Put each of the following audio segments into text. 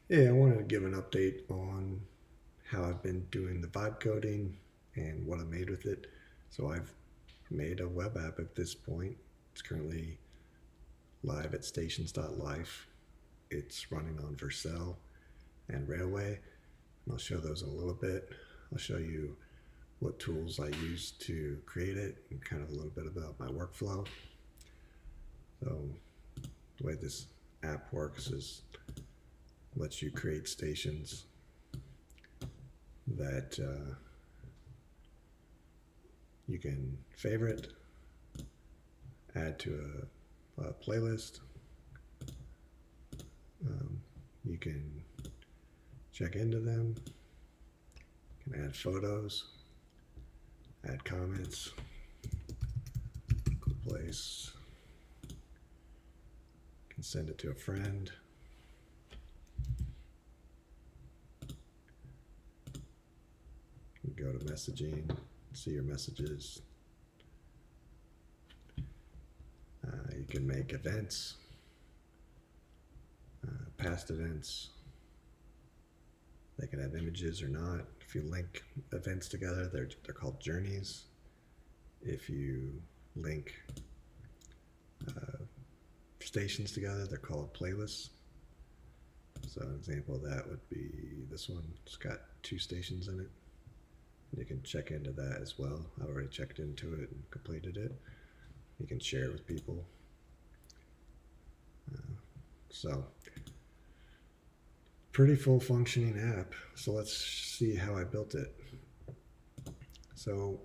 Yeah, I wanted to give an update on how I've been doing the vibe coding and what I made with it. So I've made a web app at this point. It's currently live at stations.life. It's running on Vercel and Railway, and I'll show those in a little bit. I'll show you what tools I use to create it and kind of a little bit about my workflow. So the way this app works is lets you create stations that you can favorite, add to a playlist. You can check into them, you can add photos, add comments, cool place. You can send it to a friend. You can go to messaging, see your messages. You can make events, past events. They can have images or not. If you link events together, they're called journeys. If you link uh, stations together, they're called playlists. So an example of that would be this one. It's got two stations in it. You can check into that as well. I've already checked into it and completed it. You can share it with people. So pretty full functioning app. So let's see how I built it. So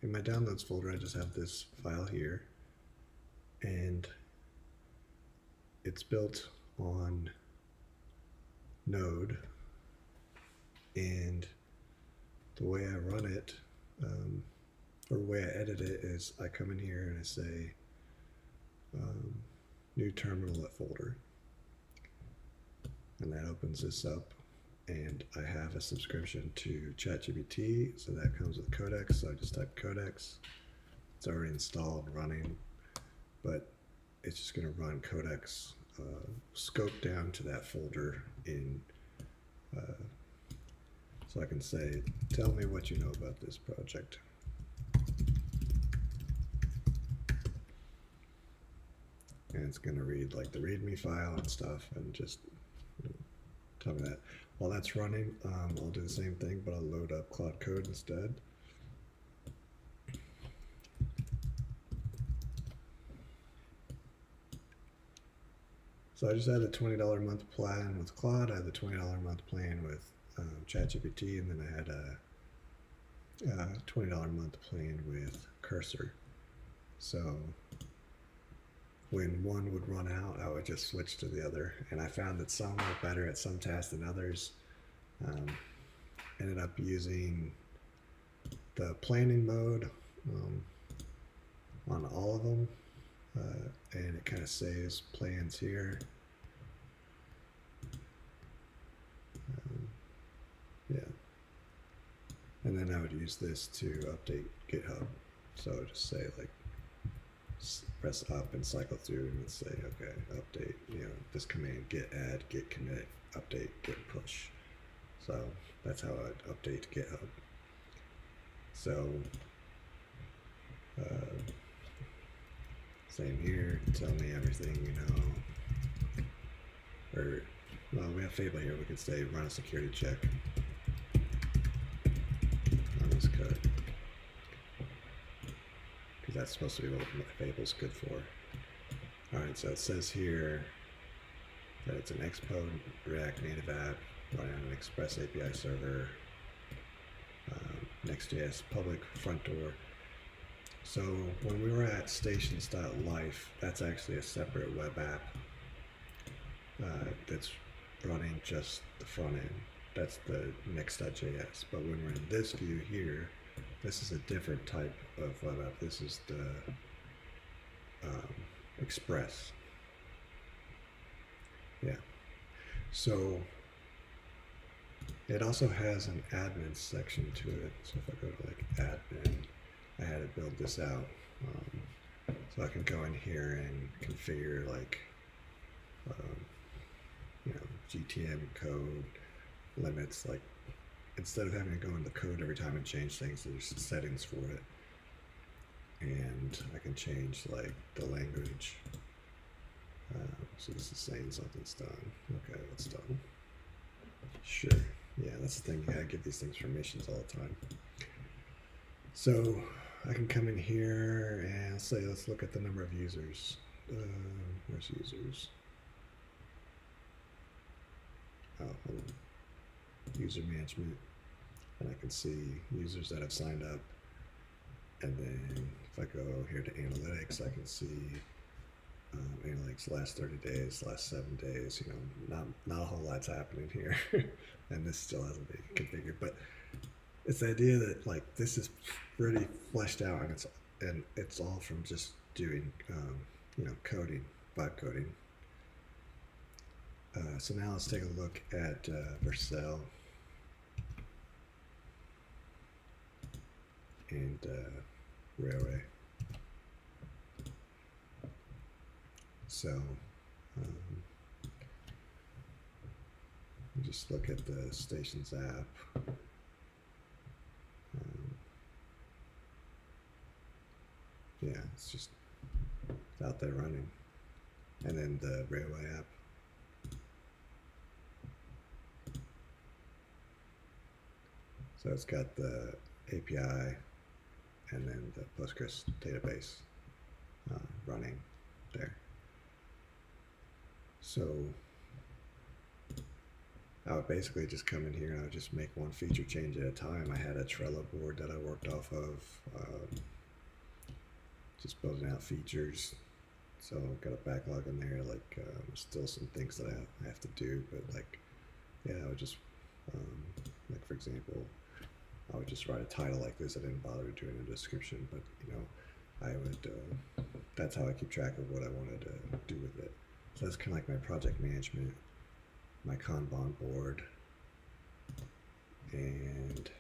in my downloads folder, I just have this file here, and it's built on Node. And the way I run it, or the way I edit it, is I come in here and I say um, new terminal folder, and that opens this up. And I have a subscription to ChatGPT, so that comes with Codex. So I just type Codex. It's already installed, running, but it's just going to run Codex scope down to that folder in. So I can say, tell me what you know about this project. And it's going to read like the README file and stuff and just tell me that. While that's running, I'll do the same thing, but I'll load up Cloud Code instead. So I just had the $20 a month plan with Claude. I had the $20 a month plan with ChatGPT, and then I had a $20 a month plan with Cursor. So when one would run out, I would just switch to the other. And I found that some were better at some tasks than others. Um, Ended up using the planning mode on all of them, and it kind of saves plans here. Yeah. And then I would use this to update GitHub. So just say like, press up and cycle through and say, okay, update, this command, git add, git commit, update, git push. So that's how I'd update GitHub. So same here, tell me everything you know. Or, well, we have Fable here, we could say run a security check on this code. Because that's supposed to be what Fable's good for. Alright, so it says here that it's an Xcode React Native app running on an Express API server, Next.js public front door. So when we were at stations.life, that's actually a separate web app that's running just the front end. That's the Next.js. But when we're in this view here, this is a different type of web app. This is the Express. Yeah. So it also has an admin section to it. So if I go to like admin, I had to build this out. So I can go in here and configure like, GTM code limits. Like instead of having to go into code every time and change things, there's settings for it. And I can change like the language. So this is saying something's done. Okay, that's done. Sure. Yeah, that's the thing. You gotta give these things permissions all the time. So I can come in here and say, let's look at the number of users. Where's users? Oh, hold on. User management. And I can see users that have signed up. And then if I go here to analytics, I can see analytics last 30 days, last 7 days. You know, not a whole lot's happening here. And this still hasn't been configured. But it's the idea that like this is pretty fleshed out, and it's all from just doing coding, vibe coding. So now let's take a look at Vercel and Railway. So just look at the stations app. Yeah, it's just out there running. And then the Railway app. So it's got the API and then the Postgres database running there. So I would basically just come in here and I would just make one feature change at a time. I had a Trello board that I worked off of, just building out features. So I've got a backlog in there, like still some things that I have to do, but like, yeah, I would just, like for example, I would just write a title like this. I didn't bother doing a description, but you know, I would, that's how I keep track of what I wanted to do with it. So that's kind of like my project management, my Kanban board, and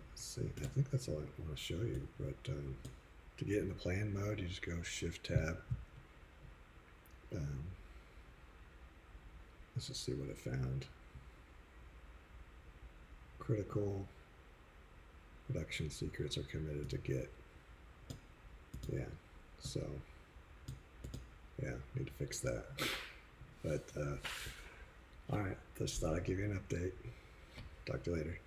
let's see, I think that's all I want to show you, but to get in the plan mode, you just go Shift Tab. Let's just see what it found. Critical production secrets are committed to Git. Yeah, so yeah, need to fix that. But all right, just thought I'd give you an update. Talk to you later.